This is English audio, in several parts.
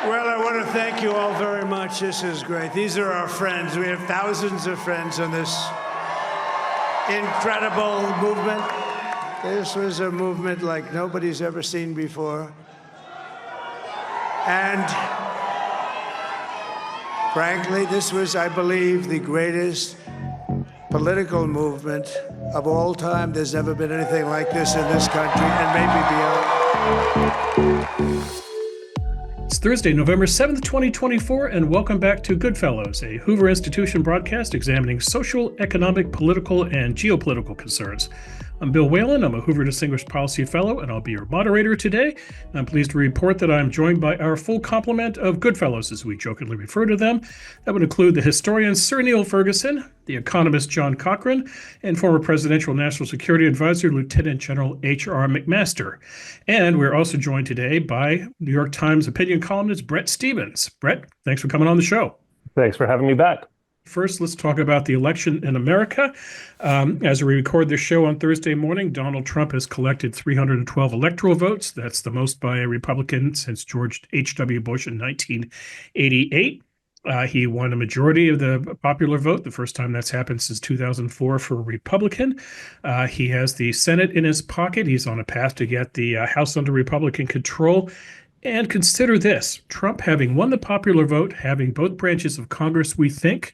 Well, I want to thank you all very much. This is great. These are our friends. We have thousands of friends on this incredible movement. This was a movement like nobody's ever seen before. And frankly, this was, I believe, the greatest political movement of all time. There's never been anything like this in this country and maybe beyond. It's Thursday, November 7th, 2024, and welcome back to GoodFellows, a Hoover Institution broadcast examining social, economic, political, and geopolitical concerns. I'm Bill Whalen. I'm a Hoover Distinguished Policy Fellow, and I'll be your moderator today. I'm pleased to report that I'm joined by our full complement of GoodFellows, as we jokingly refer to them. That would include the historian Sir Niall Ferguson, the economist John Cochrane, and former Presidential National Security Advisor Lieutenant General H.R. McMaster. And we're also joined today by New York Times opinion columnist Bret Stephens. Bret, thanks for coming on the show. Thanks for having me back. First, let's talk about the election in America. As we record this show on Thursday morning, Donald Trump has collected 312 electoral votes. That's the most by a Republican since George H.W. Bush in 1988. He won a majority of the popular vote, the first time that's happened since 2004 for a Republican. He has the Senate in his pocket. He's on a path to get the House under Republican control. And consider this, Trump having won the popular vote, having both branches of Congress, we think,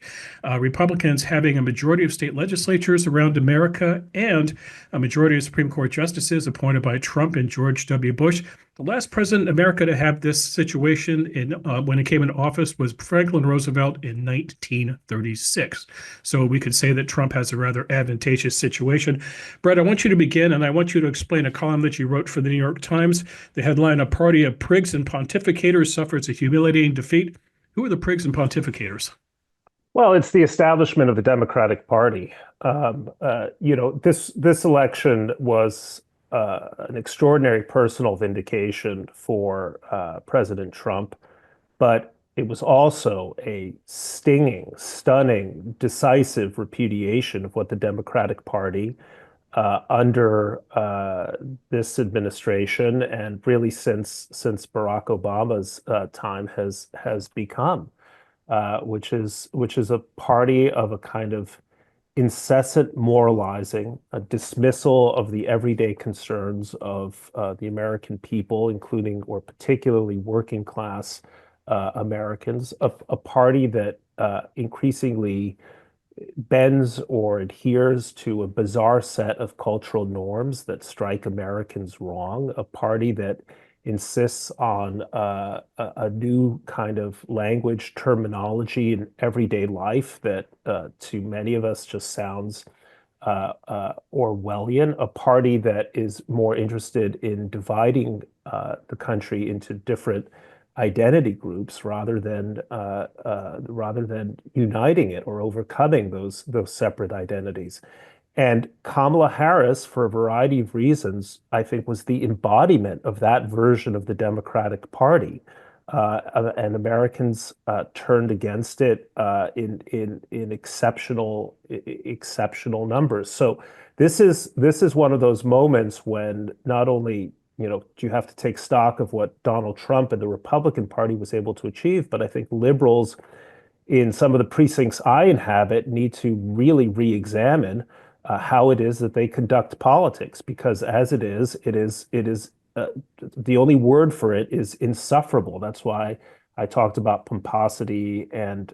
Republicans having a majority of state legislatures around America, and a majority of Supreme Court justices appointed by Trump and George W. Bush. The last president in America to have this situation when he came into office was Franklin Roosevelt in 1936. So we could say that Trump has a rather advantageous situation. Bret, I want you to begin, and I want you to explain a column that you wrote for the New York Times. The headline, "A Party of Prigs and Pontificators Suffers a Humiliating Defeat." Who are the prigs and pontificators? Well, it's the establishment of the Democratic Party. This election was an extraordinary personal vindication for President Trump, but it was also a stinging, stunning, decisive repudiation of what the Democratic Party under this administration and really since Barack Obama's time has become, which is a party of a kind of incessant moralizing, a dismissal of the everyday concerns of the American people, including or particularly working class Americans, a party that increasingly bends or adheres to a bizarre set of cultural norms that strike Americans wrong, a party that insists on a new kind of language terminology in everyday life that to many of us just sounds Orwellian, a party that is more interested in dividing the country into different identity groups rather than uniting it or overcoming those separate identities. And Kamala Harris, for a variety of reasons, I think was the embodiment of that version of the Democratic Party. And Americans turned against it in exceptional numbers. So this is one of those moments when not only do you have to take stock of what Donald Trump and the Republican Party was able to achieve, but I think liberals in some of the precincts I inhabit need to really re-examine how it is that they conduct politics, because as it is the only word for it is insufferable. That's why I talked about pomposity and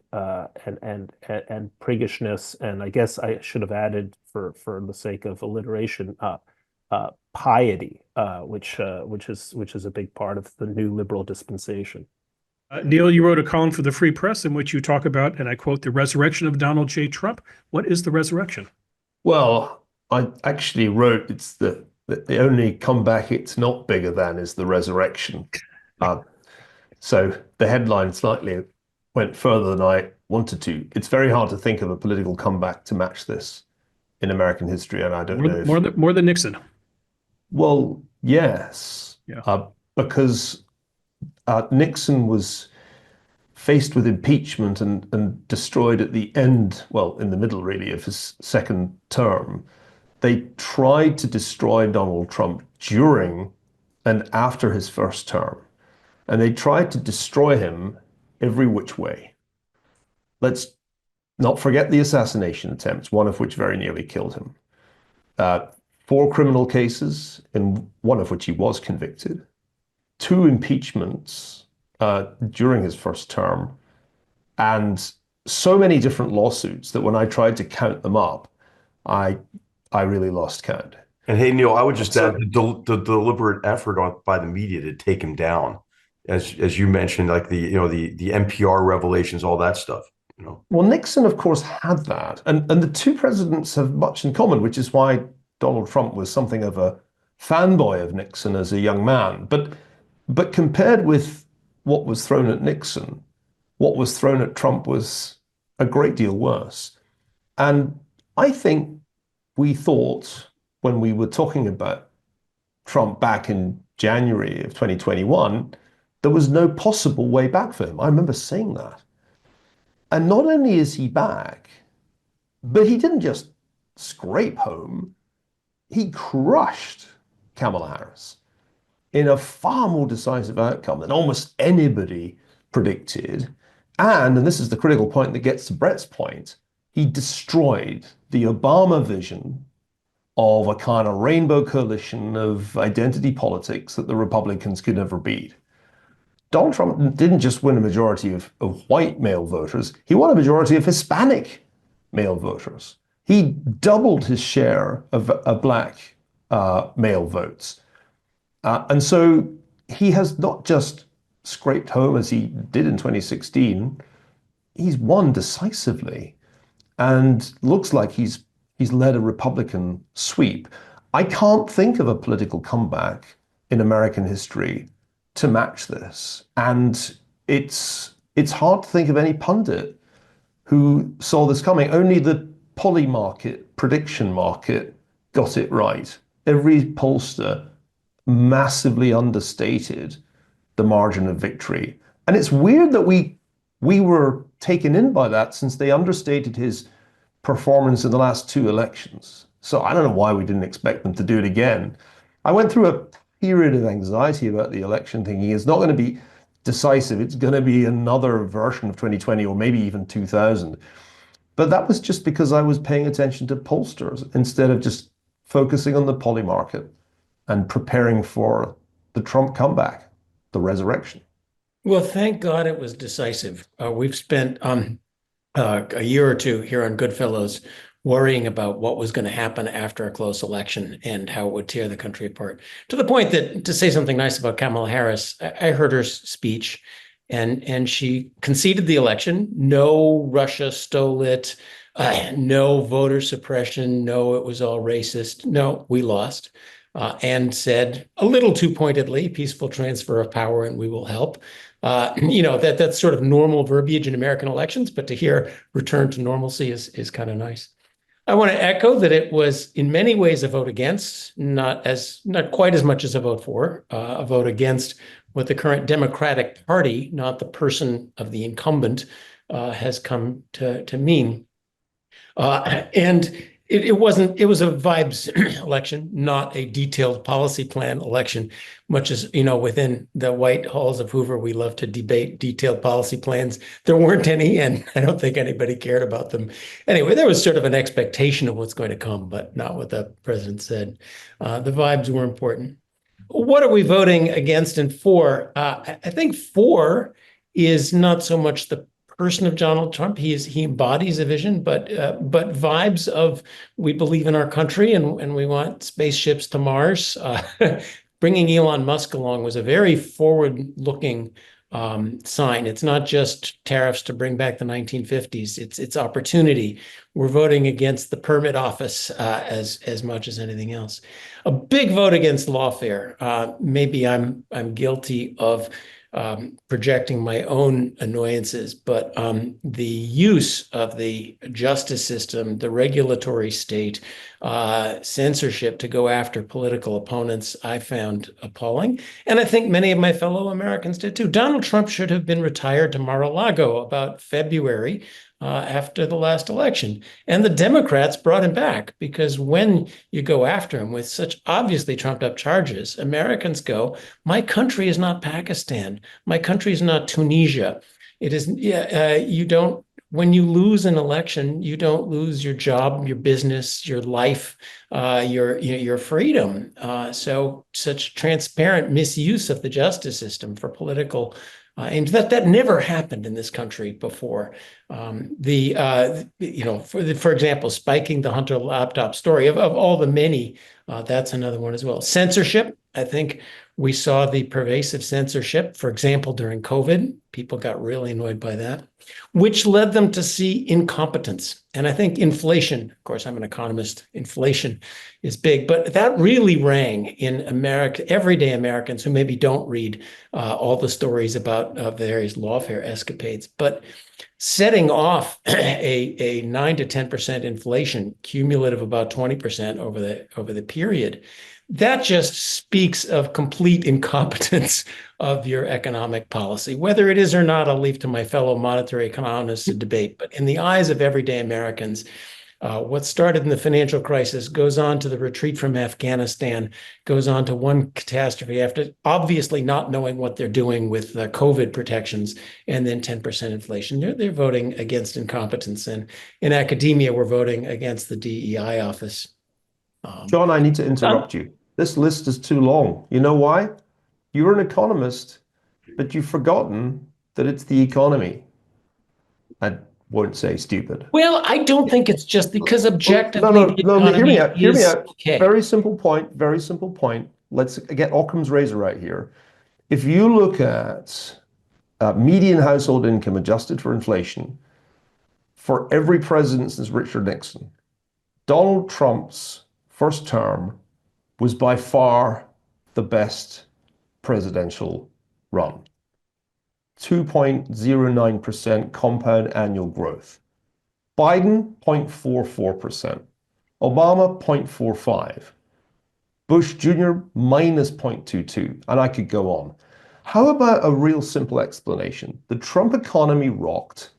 priggishness, and I guess I should have added, for the sake of alliteration, piety, which is a big part of the new liberal dispensation. Neil, you wrote a column for the Free Press in which you talk about, and I quote, "the resurrection of Donald J. Trump." What is the resurrection? Well, I actually wrote it's the only comeback it's not bigger than is the resurrection. So the headline slightly went further than I wanted to. It's very hard to think of a political comeback to match this in American history, and I don't know if... More than Nixon. Well, yes, yeah. Because Nixon was faced with impeachment and destroyed at the end, well, in the middle really of his second term. They tried to destroy Donald Trump during and after his first term. and they tried to destroy him every which way. Let's not forget the assassination attempts, one of which very nearly killed him. 4 criminal cases, in one of which he was convicted. 2 impeachments during his first term, and so many different lawsuits that when I tried to count them up, I really lost count. And hey, Neil, I would just add the deliberate effort by the media to take him down, as you mentioned, like the NPR revelations, all that stuff. Well, Nixon, of course, had that, and the 2 presidents have much in common, which is why Donald Trump was something of a fanboy of Nixon as a young man. But compared with what was thrown at Nixon, what was thrown at Trump was a great deal worse. And I think we thought, when we were talking about Trump back in January of 2021, there was no possible way back for him. I remember saying that. And not only is he back, but he didn't just scrape home, he crushed Kamala Harris in a far more decisive outcome than almost anybody predicted. And this is the critical point that gets to Bret's point, he destroyed the Obama vision of a kind of rainbow coalition of identity politics that the Republicans could never beat. Donald Trump didn't just win a majority of white male voters, he won a majority of Hispanic male voters. He doubled his share of black male votes. And so he has not just scraped home as he did in 2016, he's won decisively and looks like he's led a Republican sweep. I can't think of a political comeback in American history to match this. And it's hard to think of any pundit who saw this coming. Only the poly market, prediction market, got it right. Every pollster massively understated the margin of victory. And it's weird that we were taken in by that, since they understated his performance in the last 2 elections. So I don't know why we didn't expect them to do it again. I went through a period of anxiety about the election, thinking it's not going to be decisive. It's going to be another version of 2020 or maybe even 2000. But that was just because I was paying attention to pollsters instead of just focusing on the poly market and preparing for the Trump comeback, the resurrection. Well, thank God it was decisive. We've spent a year or 2 here on GoodFellows worrying about what was going to happen after a close election and how it would tear the country apart. To the point that, to say something nice about Kamala Harris, I heard her speech, and she conceded the election. No, Russia stole it. No voter suppression. No, it was all racist. No, we lost. And said, a little too pointedly, peaceful transfer of power and we will help. That's sort of normal verbiage in American elections, but to hear return to normalcy is kind of nice. I want to echo that it was in many ways a vote against, not quite as much as a vote for, a vote against what the current Democratic Party, not the person of the incumbent, has come to mean. And it was a vibes election, not a detailed policy plan election, much as, within the white halls of Hoover, we love to debate detailed policy plans. There weren't any, and I don't think anybody cared about them. Anyway, there was sort of an expectation of what's going to come, but not what the president said. The vibes were important. What are we voting against and for? I think for is not so much the person of Donald Trump. He embodies a vision, but vibes of, we believe in our country and we want spaceships to Mars. Bringing Elon Musk along was a very forward-looking sign. It's not just tariffs to bring back the 1950s. It's opportunity. We're voting against the permit office as much as anything else. A big vote against lawfare. Maybe I'm guilty of projecting my own annoyances, but the use of the justice system, the regulatory state, censorship to go after political opponents, I found appalling. And I think many of my fellow Americans did too. Donald Trump should have been retired to Mar-a-Lago about February after the last election. And the Democrats brought him back because when you go after him with such obviously trumped up charges, Americans go, my country is not Pakistan. My country is not Tunisia. It is, you don't, when you lose an election, you don't lose your job, your business, your life, your freedom. So such transparent misuse of the justice system for political aims that never happened in this country before. For example, spiking the Hunter laptop story of all the many, that's another one as well. Censorship. I think we saw the pervasive censorship, for example, during COVID. People got really annoyed by that, which led them to see incompetence. And I think inflation, of course, I'm an economist, inflation is big, but that really rang in America, everyday Americans who maybe don't read all the stories about various lawfare escapades. But setting off a 9 to 10% inflation, cumulative about 20% over the period, that just speaks of complete incompetence of your economic policy. Whether it is or not, I'll leave to my fellow monetary economists to debate. But in the eyes of everyday Americans, what started in the financial crisis goes on to the retreat from Afghanistan, goes on to one catastrophe after obviously not knowing what they're doing with COVID protections, and then 10% inflation. They're voting against incompetence. And in academia, we're voting against the DEI office. John, I need to interrupt you. This list is too long. You know why? You're an economist, but you've forgotten that it's the economy. I won't say stupid. Well, I don't think it's just because objectively No, the economy hear me out. Hear me out. okay. Very simple point. Very simple point. Let's get Occam's razor right here. If you look at median household income adjusted for inflation for every president since Richard Nixon, Donald Trump's first term was by far the best presidential run. 2.09% compound annual growth. Biden, 0.44%. Obama, 0.45%. Bush Jr., minus 0.22%. And I could go on. How about a real simple explanation? The Trump economy rocked.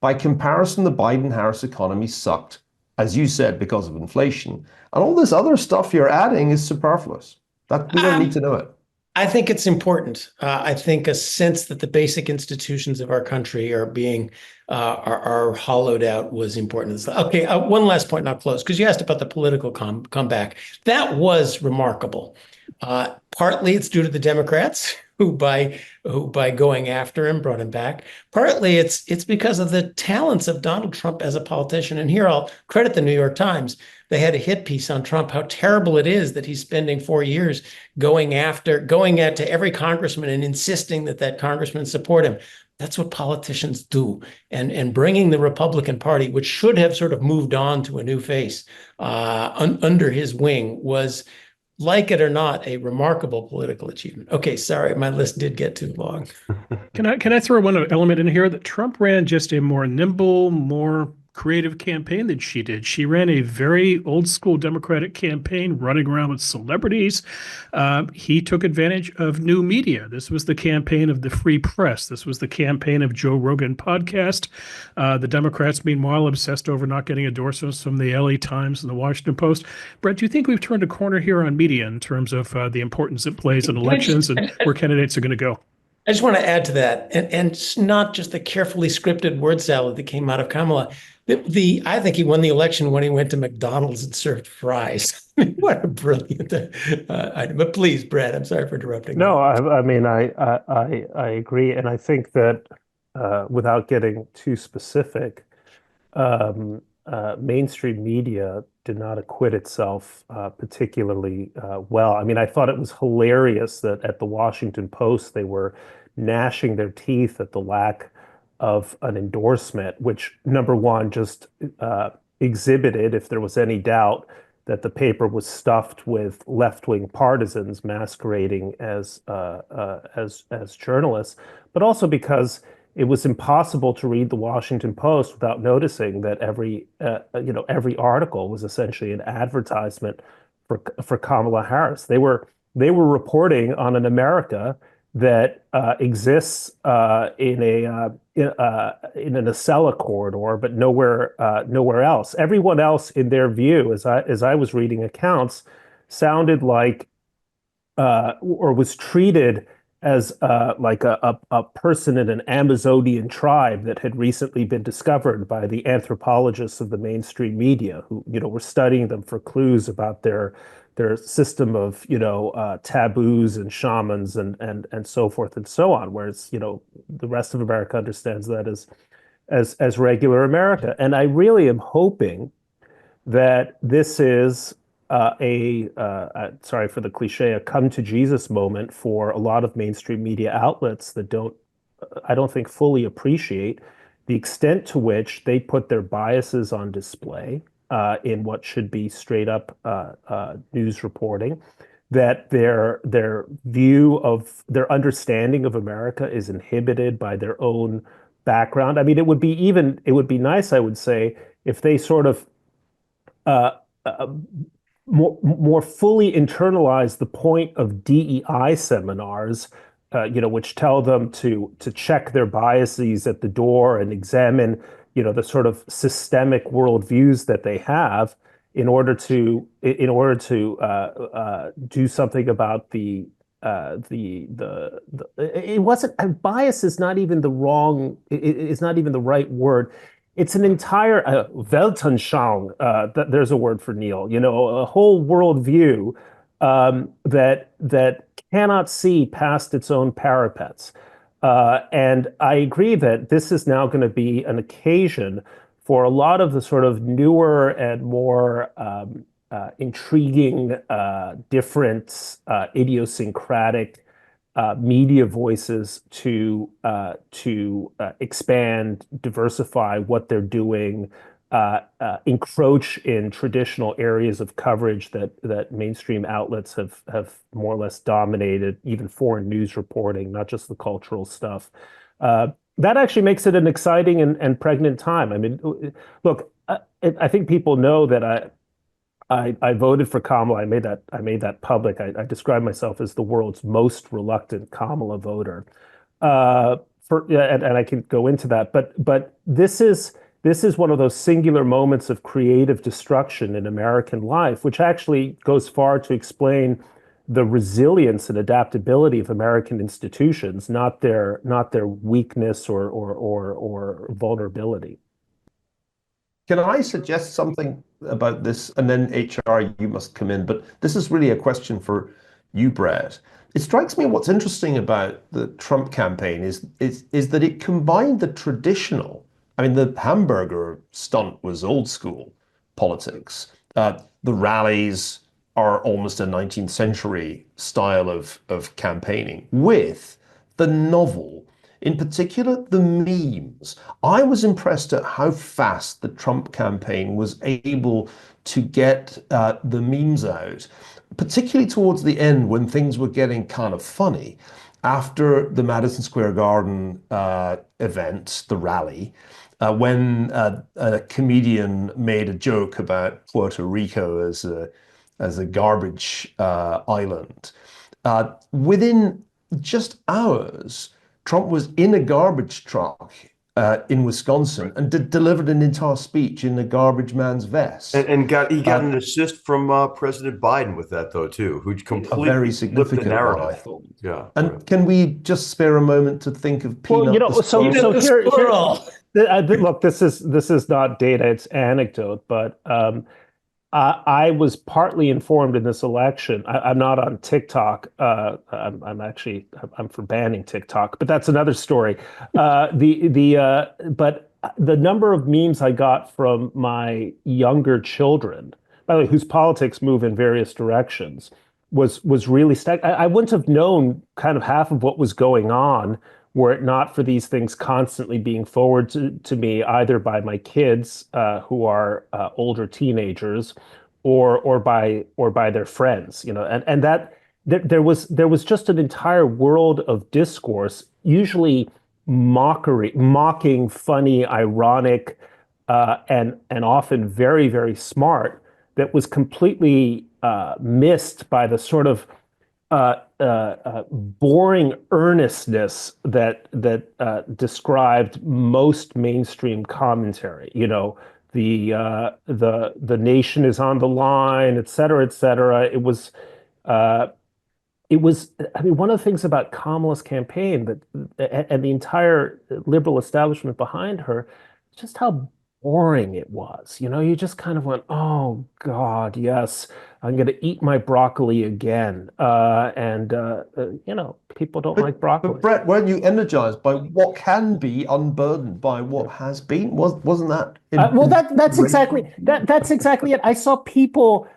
By comparison, the Biden-Harris economy sucked, as you said, because of inflation. And all this other stuff you're adding is superfluous. That we don't need to know it. I think it's important. I think a sense that the basic institutions of our country are being are hollowed out was important. Okay, one last point, and I'll close, because you asked about the political comeback. That was remarkable. Partly it's due to the Democrats who by going after him brought him back. Partly it's because of the talents of Donald Trump as a politician. And here I'll credit the New York Times. They had a hit piece on Trump, how terrible it is that he's spending 4 years going at to every congressman and insisting that congressman support him. That's what politicians do. And bringing the Republican Party, which should have sort of moved on to a new face under his wing, was, like it or not, a remarkable political achievement. Okay, sorry, my list did get too long. Can I throw one element in here that Trump ran just a more nimble, more creative campaign than she did. She ran a very old school Democratic campaign, running around with celebrities. He took advantage of new media. This was the campaign of the free press. This was the campaign of Joe Rogan podcast. The Democrats, meanwhile, obsessed over not getting endorsements from the LA Times and the Washington Post. Brett, do you think we've turned a corner here on media in terms of the importance it plays in elections and where candidates are going to go? I just want to add to that, and it's not just the carefully scripted word salad that came out of Kamala. I think he won the election when he went to McDonald's and served fries. What a brilliant item. But please, Brad, I'm sorry for interrupting. No, I mean, I agree. And I think that without getting too specific, mainstream media did not acquit itself particularly well. I mean, I thought it was hilarious that at the Washington Post, they were gnashing their teeth at the lack of an endorsement, which, number one, just exhibited, if there was any doubt, that the paper was stuffed with left-wing partisans masquerading as journalists, but also because it was impossible to read the Washington Post without noticing that every article was essentially an advertisement for Kamala Harris. They were reporting on an America that exists in an Acela corridor, but nowhere else. Everyone else, in their view, as I was reading accounts, sounded like or was treated as like a person in an Amazonian tribe that had recently been discovered by the anthropologists of the mainstream media, who were studying them for clues about their system of taboos and shamans and so forth and so on. Whereas the rest of America understands that as regular America. And I really am hoping that this is sorry for the cliche, a come to Jesus moment for a lot of mainstream media outlets that I don't think fully appreciate the extent to which they put their biases on display in what should be straight up news reporting, that their view of their understanding of America is inhibited by their own background. I mean, it would be nice, I would say, if they sort of more fully internalize the point of DEI seminars, which tell them to check their biases at the door and examine, the sort of systemic worldviews that they have in order to do something about the it wasn't bias is not even the right word. It's an entire Weltanschauung. There's a word for Neil. A whole worldview that cannot see past its own parapets. And I agree that this is now going to be an occasion for a lot of the sort of newer and more intriguing, different, idiosyncratic media voices to expand, diversify what they're doing, encroach in traditional areas of coverage that mainstream outlets have more or less dominated, even foreign news reporting, not just the cultural stuff. That actually makes it an exciting and pregnant time. I mean, look, I think people know that I voted for Kamala. I made that public. I describe myself as the world's most reluctant Kamala voter. And I can go into that, but this is one of those singular moments of creative destruction in American life, which actually goes far to explain the resilience and adaptability of American institutions, not their weakness or vulnerability. Can I suggest something about this? And then HR, you must come in. But this is really a question for you, Bret. It strikes me what's interesting about the Trump campaign is that it combined the traditional. I mean, the hamburger stunt was old school politics. The rallies are almost a 19th century style of campaigning with the novel. In particular, the memes. I was impressed at how fast the Trump campaign was able to get the memes out, particularly towards the end when things were getting kind of funny. After the Madison Square Garden event, the rally, when a comedian made a joke about Puerto Rico as a garbage island, within just hours, Trump was in a garbage truck in Wisconsin and delivered an entire speech in a garbage man's vest. And he got an assist from President Biden with that, though, too, who completely a very flipped significant the narrative. one, I thought. Yeah. And right. can we just spare a moment to think of Peanut Well, the so squirrel? here, look, this is not data, it's anecdote, but I was partly informed in this election. I'm not on TikTok. I'm for banning TikTok, but that's another story. But the number of memes I got from my younger children, by the way, whose politics move in various directions, was really staggering. I wouldn't have known kind of half of what was going on were it not for these things constantly being forwarded to me, either by my kids who are older teenagers, or by their friends, and that there was just an entire world of discourse, usually mocking, funny, ironic, and often very, very smart, that was completely missed by the sort of boring earnestness that described most mainstream commentary. You know, the nation is on the line, et cetera, et cetera. Uh, it was, I mean, one of the things about Kamala's campaign and the entire liberal establishment behind her, just how boring it was. You know, you just kind of went, oh God, yes, I'm going to eat my broccoli again. You know, people don't like broccoli. But Brett, weren't you energized by what can be unburdened by what has been? Wasn't that? Well, that's exactly it. I saw people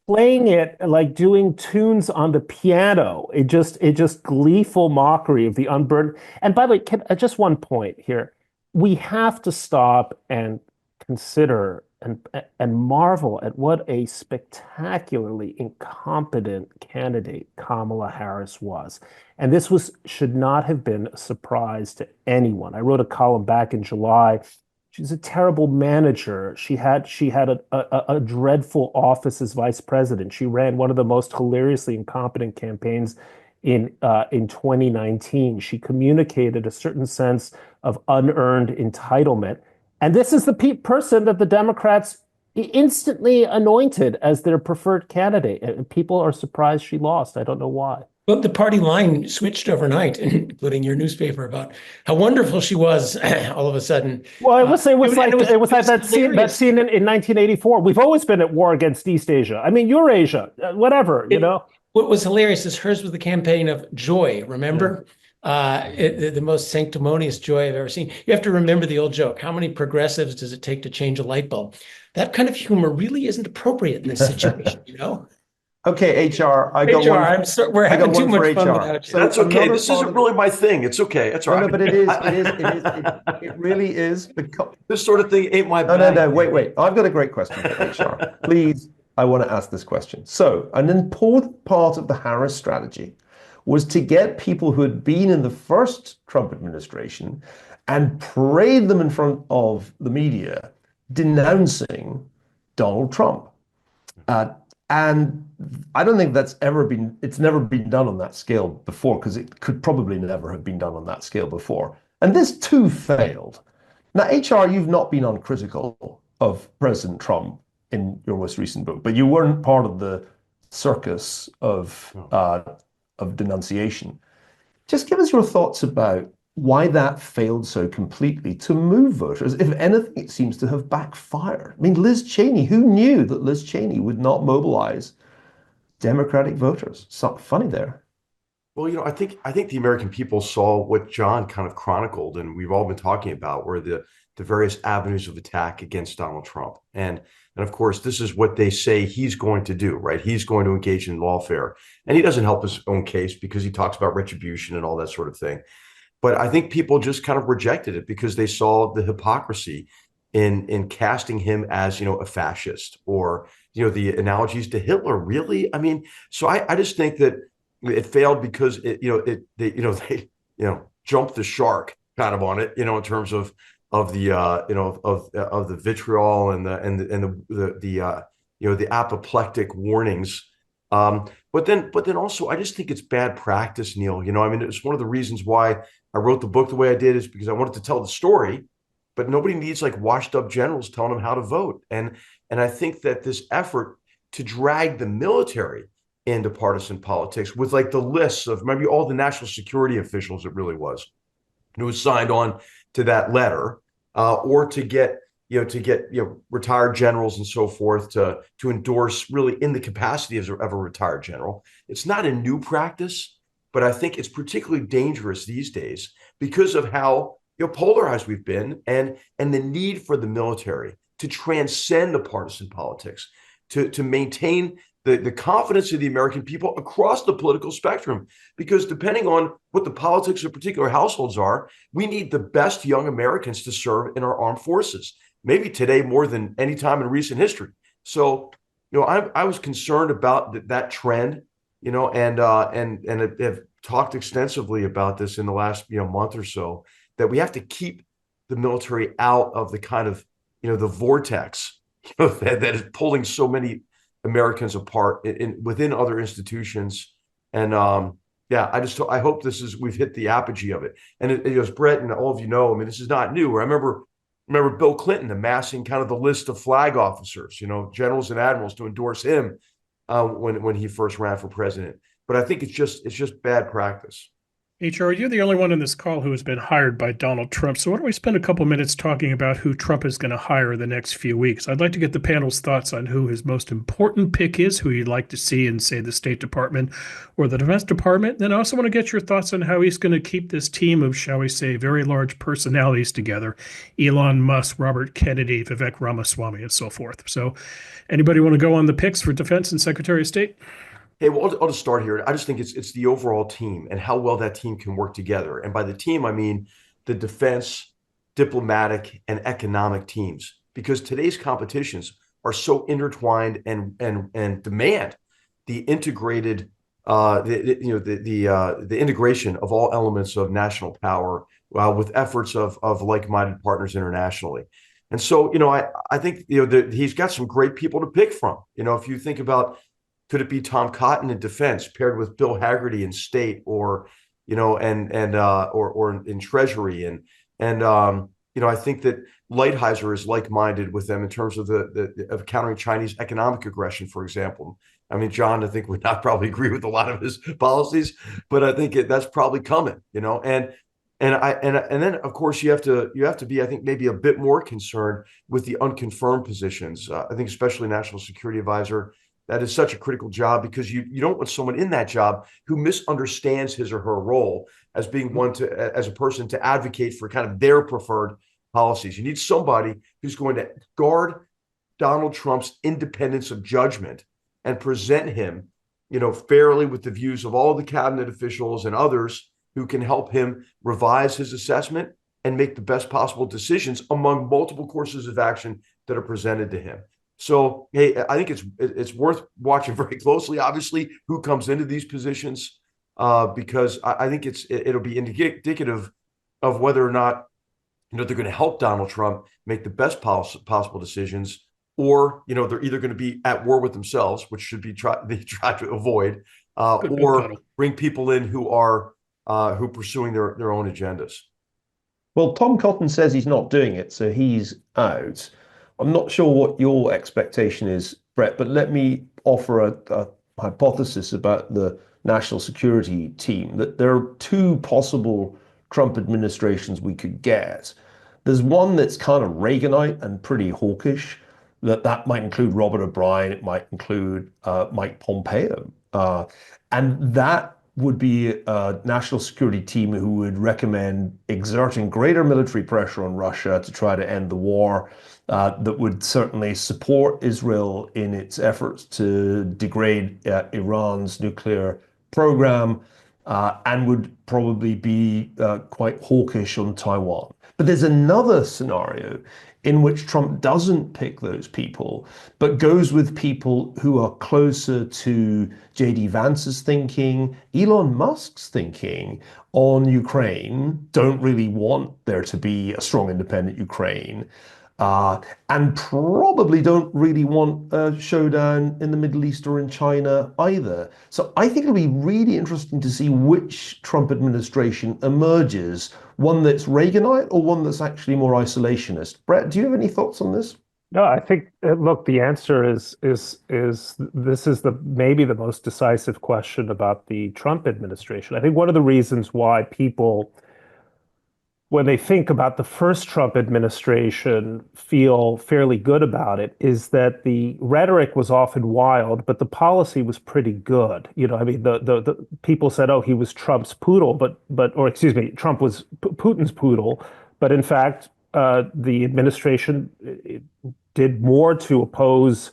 playing it like doing tunes on the piano. It just gleeful mockery of the unburdened. And by the way, just one point here. We have to stop and consider and marvel at what a spectacularly incompetent candidate Kamala Harris was. And this should not have been a surprise to anyone. I wrote a column back in July. She's a terrible manager. She had a dreadful office as vice president. She ran one of the most hilariously incompetent campaigns in 2019. She communicated a certain sense of unearned entitlement. And this is the person that the Democrats instantly anointed as their preferred candidate. And people are surprised she lost. I don't know why. Well, the party line switched overnight, including your newspaper, about how wonderful she was all of a sudden. Well, it was like that scene in 1984. We've always been at war against East Asia. I mean, Eurasia, whatever, you know. What was hilarious is hers was the campaign of joy, remember? The most sanctimonious joy I've ever seen. You have to remember the old joke. How many progressives does it take to change a light bulb? That kind of humor really isn't appropriate in this situation, you know? Okay, HR. We're having too much fun without you. So that's okay. This isn't really my thing. It's okay. It's all right. No, but it is. It really is. Because this sort of thing ain't my bag. No. Wait. I've got a great question for HR. Please, I want to ask this question. So, an important part of the Harris strategy was to get people who had been in the first Trump administration and parade them in front of the media denouncing Donald Trump. And I don't think it's never been done on that scale before, because it could probably never have been done on that scale before. And this too failed. Now, HR, you've not been uncritical of President Trump in your most recent book, but you weren't part of the circus of denunciation. Just give us your thoughts about why that failed so completely to move voters. If anything, it seems to have backfired. I mean, Liz Cheney, who knew that Liz Cheney would not mobilize Democratic voters? Something funny there. Well, you know, I think the American people saw what John kind of chronicled, and we've all been talking about, were the various avenues of attack against Donald Trump. And of course, this is what they say he's going to do, right? He's going to engage in lawfare. And he doesn't help his own case because he talks about retribution and all that sort of thing. But I think people just kind of rejected it because they saw the hypocrisy in casting him as, you know, a fascist, or, you know, the analogies to Hitler. Really? I mean, so I just think that it failed because they jumped the shark kind of on it, you know, in terms of the vitriol and the apoplectic warnings. But then also, I just think it's bad practice, Neil. You know, I mean, it's one of the reasons why I wrote the book the way I did, is because I wanted to tell the story, but nobody needs like washed up generals telling them how to vote. And I think that this effort to drag the military into partisan politics with like the lists of maybe all the national security officials, it really was, who signed on to that letter, or to get retired generals and so forth to endorse, really in the capacity of a retired general. It's not a new practice, but I think it's particularly dangerous these days because of how, you know, polarized we've been, and the need for the military to transcend the partisan politics, to maintain the confidence of the American people across the political spectrum. Because depending on what the politics of particular households are, we need the best young Americans to serve in our armed forces, maybe today more than any time in recent history. So, you know, I was concerned about that trend, you know, and have talked extensively about this in the last, you know, month or so, that we have to keep the military out of the kind of, you know, the vortex, you know, that is pulling so many Americans apart within other institutions, And yeah, I hope we've hit the apogee of it. And as Bret and all of you know, I mean, this is not new. I remember Bill Clinton amassing kind of the list of flag officers, generals and admirals to endorse him when he first ran for president. But I think it's just bad practice. HR, you're the only one in this call who has been hired by Donald Trump. So why don't we spend a couple minutes talking about who Trump is going to hire the next few weeks? I'd like to get the panel's thoughts on who his most important pick is, who you'd like to see in, say, the State Department or the Defense Department. Then I also want to get your thoughts on how he's going to keep this team of, shall we say, very large personalities together. Elon Musk, Robert Kennedy, Vivek Ramaswamy, and so forth. So anybody want to go on the picks for Defense and Secretary of State? Hey, well, I'll just start here. I just think it's the overall team and how well that team can work together. And by the team, I mean the defense, diplomatic, and economic teams, because today's competitions are so intertwined and demand the integrated, the integration of all elements of national power with efforts of like-minded partners internationally. And so, I think he's got some great people to pick from. If you think about, could it be Tom Cotton in defense paired with Bill Hagerty in state, or or in treasury, and I think that Lighthizer is like-minded with them in terms of of countering Chinese economic aggression, for example. I mean, John, I think would not probably agree with a lot of his policies, but I think that's probably coming. And then of course you have to be, I think, maybe a bit more concerned with the unconfirmed positions. I think especially National Security Advisor. That is such a critical job, because you don't want someone in that job who misunderstands his or her role as being as a person to advocate for kind of their preferred policies. You need somebody who's going to guard Donald Trump's independence of judgment and present him, fairly with the views of all the cabinet officials and others who can help him revise his assessment and make the best possible decisions among multiple courses of action that are presented to him. So, hey, I think it's worth watching very closely, obviously, who comes into these positions, because I think it'll be indicative of whether or not they're going to help Donald Trump make the best possible decisions, or they're either going to be at war with themselves, which should be they try to avoid, or bring people in who are pursuing their own agendas. Well, Tom Cotton says he's not doing it, so he's out. I'm not sure what your expectation is, Bret, but let me offer a hypothesis about the national security team, that there are two possible Trump administrations we could get. There's one that's kind of Reaganite and pretty hawkish, that might include Robert O'Brien, it might include Mike Pompeo. And that would be a national security team who would recommend exerting greater military pressure on Russia to try to end the war, that would certainly support Israel in its efforts to degrade Iran's nuclear program, and would probably be quite hawkish on Taiwan. But there's another scenario in which Trump doesn't pick those people, but goes with people who are closer to J.D. Vance's thinking, Elon Musk's thinking on Ukraine, don't really want there to be a strong independent Ukraine, and probably don't really want a showdown in the Middle East or in China either. So I think it'll be really interesting to see which Trump administration emerges, one that's Reaganite or one that's actually more isolationist. Bret, do you have any thoughts on this? No, I think, look, the answer is this is maybe the most decisive question about the Trump administration. I think one of the reasons why people, when they think about the first Trump administration, feel fairly good about it, is that the rhetoric was often wild, but the policy was pretty good. I mean, the people said, oh, he was Trump's poodle, or excuse me, Trump was Putin's poodle. But in fact, the administration did more to oppose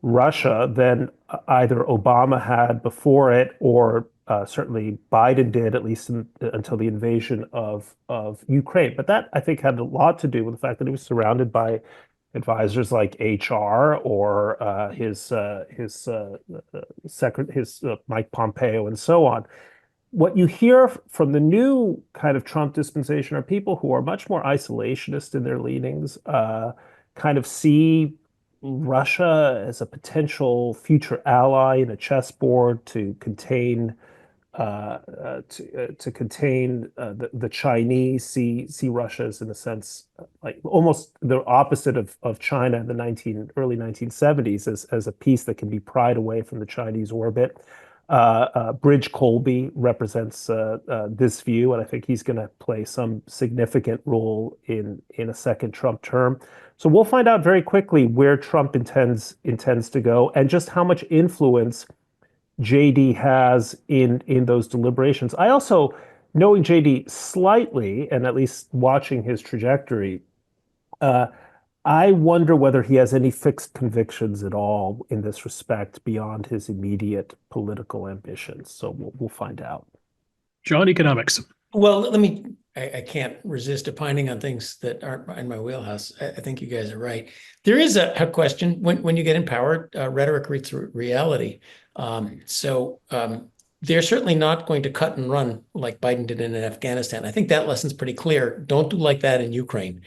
Russia than either Obama had before it, or certainly Biden did, at least until the invasion of Ukraine. But that, I think, had a lot to do with the fact that he was surrounded by advisors like HR or his Mike Pompeo and so on. What you hear from the new kind of Trump dispensation are people who are much more isolationist in their leanings, kind of see Russia as a potential future ally in a chessboard to contain to contain the Chinese, see Russia as, in a sense, like almost the opposite of China in the early 1970s, as a piece that can be pried away from the Chinese orbit. Bridge Colby represents this view, and I think he's going to play some significant role in a second Trump term. So we'll find out very quickly where Trump intends to go, and just how much influence JD has in those deliberations. I also, knowing JD slightly, and at least watching his trajectory, I wonder whether he has any fixed convictions at all in this respect beyond his immediate political ambitions. So we'll find out. John, economics. Well, I can't resist opining on things that aren't in my wheelhouse. I think you guys are right. There is a question when you get empowered, rhetoric meets reality. They're certainly not going to cut and run like Biden did in Afghanistan. I think that lesson's pretty clear. Don't do like that in Ukraine.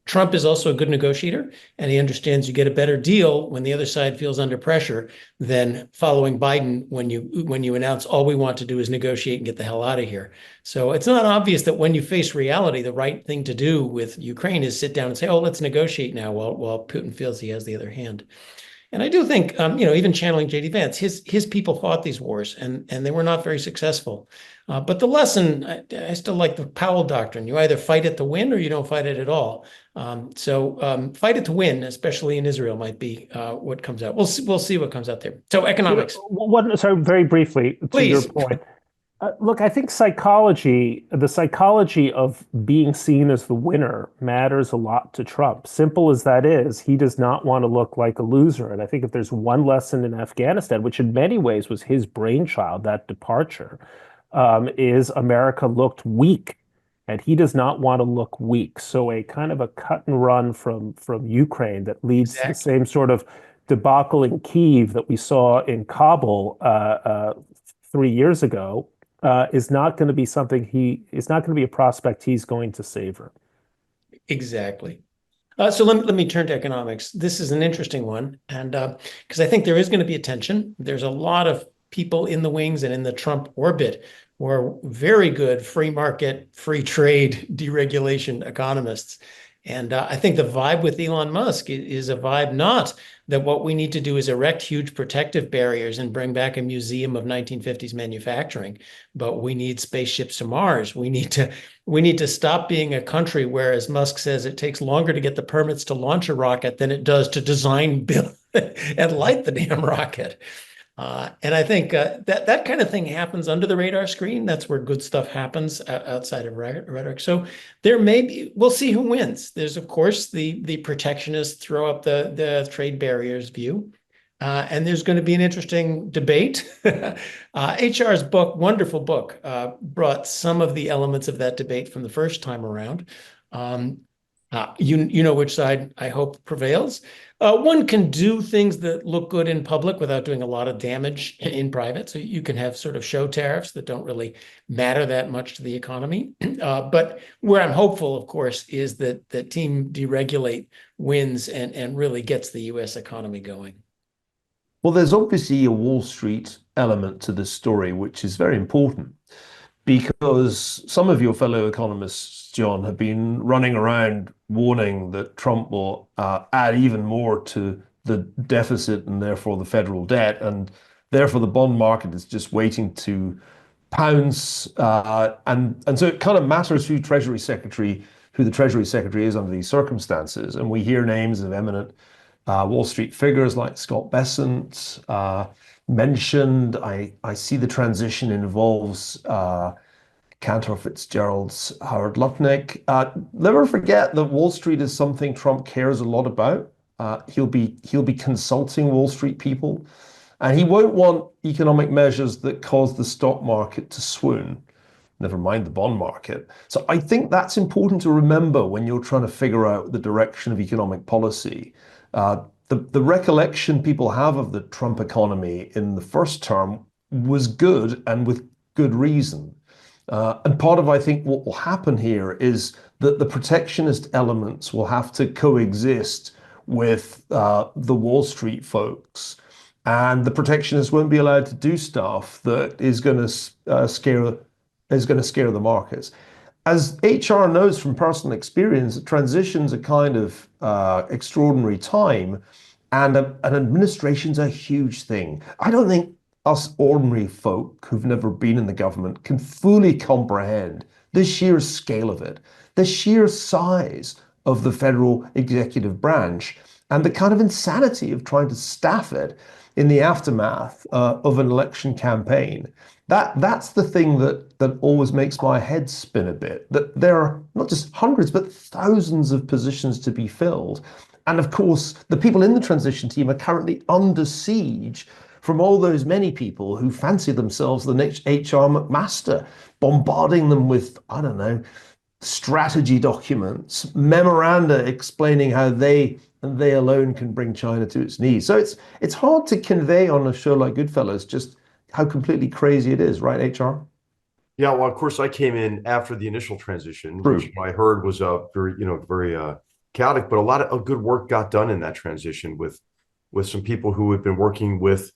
Trump is also a good negotiator, and he understands you get a better deal when the other side feels under pressure than following Biden when you announce all we want to do is negotiate and get the hell out of here. So it's not obvious that when you face reality, the right thing to do with Ukraine is sit down and say, oh, let's negotiate now while Putin feels he has the other hand. And I do think, even channeling J.D. Vance, his people fought these wars and they were not very successful. But the lesson, I still like the Powell doctrine. You either fight it to win or you don't fight it at all. Fight it to win, especially in Israel, might be what comes out. We'll see what comes out there. So economics. Sorry, very briefly, to your point. Look, I think the psychology of being seen as the winner matters a lot to Trump. Simple as that is, he does not want to look like a loser. And I think if there's one lesson in Afghanistan, which in many ways was his brainchild, that departure, is America looked weak. And he does not want to look weak. So a kind of a cut and run from Ukraine that leads to the same sort of debacle in Kyiv that we saw in Kabul 3 years ago is not going to be a prospect he's going to savor. Exactly. So let me turn to economics. This is an interesting one, and because I think there is going to be a tension. There's a lot of people in the wings and in the Trump orbit who are very good free market, free trade, deregulation economists. And I think the vibe with Elon Musk is a vibe not that what we need to do is erect huge protective barriers and bring back a museum of 1950s manufacturing, but we need spaceships to Mars. We need to stop being a country where, as Musk says, it takes longer to get the permits to launch a rocket than it does to design, build, and light the damn rocket. And I think that kind of thing happens under the radar screen. That's where good stuff happens outside of rhetoric. So we'll see who wins. There's, of course, the protectionists throw up the trade barriers view. And there's going to be an interesting debate. HR's book, wonderful book, brought some of the elements of that debate from the first time around. You know which side I hope prevails. One can do things that look good in public without doing a lot of damage in private. So you can have sort of show tariffs that don't really matter that much to the economy. But where I'm hopeful, of course, is that Team Deregulate wins and really gets the U.S. economy going. Well, there's obviously a Wall Street element to this story, which is very important, because some of your fellow economists, John, have been running around warning that Trump will add even more to the deficit and therefore the federal debt, and therefore the bond market is just waiting to pounce. And so it kind of matters who the Treasury Secretary is under these circumstances. And we hear names of eminent Wall Street figures like Scott Bessent mentioned. I see the transition involves Cantor Fitzgerald's Howard Lutnick. Never forget that Wall Street is something Trump cares a lot about. He'll be consulting Wall Street people, and he won't want economic measures that cause the stock market to swoon. Never mind the bond market. So I think that's important to remember when you're trying to figure out the direction of economic policy. The recollection people have of the Trump economy in the first term was good, and with good reason. And part of, I think, what will happen here is that the protectionist elements will have to coexist with the Wall Street folks and the protectionists won't be allowed to do stuff that is going to scare the markets. As HR knows from personal experience, transition's a kind of extraordinary time, and an administration's a huge thing. I don't think us ordinary folk who've never been in the government can fully comprehend the sheer scale of it, the sheer size of the federal executive branch, and the kind of insanity of trying to staff it in the aftermath of an election campaign. That's the thing that always makes my head spin a bit, that there are not just hundreds, but thousands of positions to be filled. And of course, the people in the transition team are currently under siege from all those many people who fancy themselves the next HR McMaster, bombarding them with, I don't know, strategy documents, memoranda explaining how they and they alone can bring China to its knees. So it's hard to convey on a show like Goodfellows just how completely crazy it is, right, HR? Yeah, well, of course, I came in after the initial transition, True. which I heard was very chaotic, but a lot of good work got done in that transition with some people who had been working with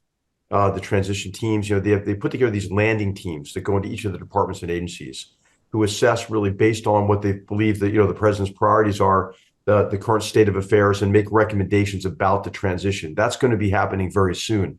the transition teams. They put together these landing teams that go into each of the departments and agencies who assess really based on what they believe that the president's priorities are, the current state of affairs, and make recommendations about the transition. That's going to be happening very soon.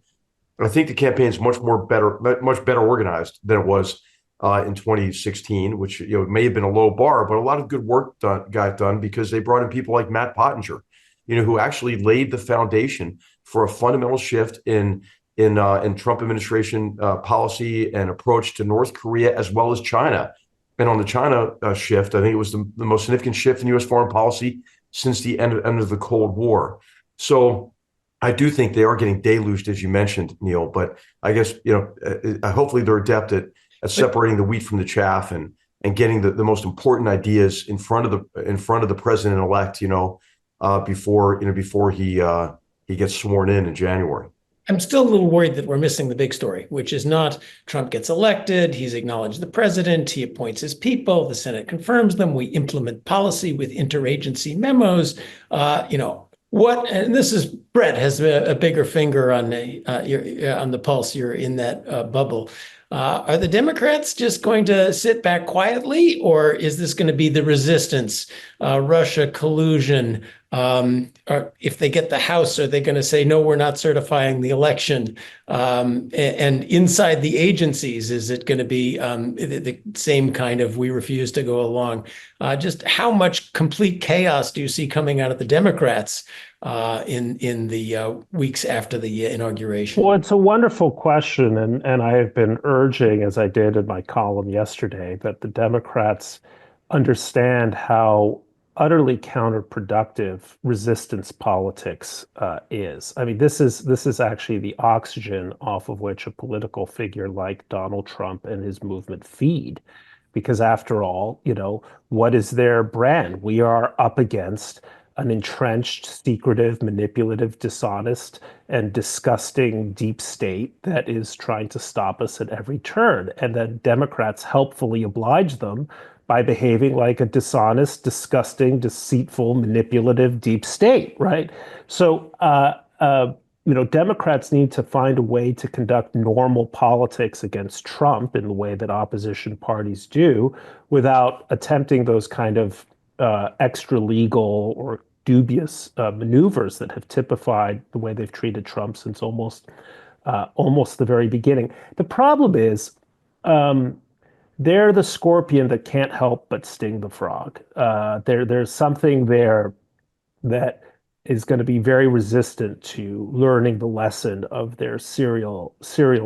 I think the campaign is much better organized than it was in 2016, which may have been a low bar, but a lot of good work got done because they brought in people like Matt Pottinger, who actually laid the foundation for a fundamental shift in Trump administration policy and approach to North Korea as well as China. And on the China shift, I think it was the most significant shift in U.S. foreign policy since the end of the Cold War. So I do think they are getting deluged, as you mentioned, Neil. But I guess hopefully they're adept at separating the wheat from the chaff and getting the most important ideas in front of the president-elect, before he gets sworn in January. I'm still a little worried that we're missing the big story, which is not Trump gets elected, he's acknowledged the president, he appoints his people, the Senate confirms them, we implement policy with interagency memos. And this is Bret has a bigger finger on the pulse. You're in that bubble. Are the Democrats just going to sit back quietly, or is this going to be the resistance, Russia collusion? Or if they get the House, are they going to say, no, we're not certifying the election? And inside the agencies, is it going to be the same kind of we refuse to go along? Just how much complete chaos do you see coming out of the Democrats in the weeks after the inauguration? Well, it's a wonderful question. And I have been urging, as I did in my column yesterday, that the Democrats understand how utterly counterproductive resistance politics is. I mean, this is actually the oxygen off of which a political figure like Donald Trump and his movement feed. Because after all, what is their brand? We are up against an entrenched, secretive, manipulative, dishonest, and disgusting deep state that is trying to stop us at every turn. And then Democrats helpfully oblige them by behaving like a dishonest, disgusting, deceitful, manipulative deep state, right? So, Democrats need to find a way to conduct normal politics against Trump in the way that opposition parties do without attempting those kind of extra legal or dubious maneuvers that have typified the way they've treated Trump since almost the very beginning. The problem is they're the scorpion that can't help but sting the frog. There's something there that is going to be very resistant to learning the lesson of their serial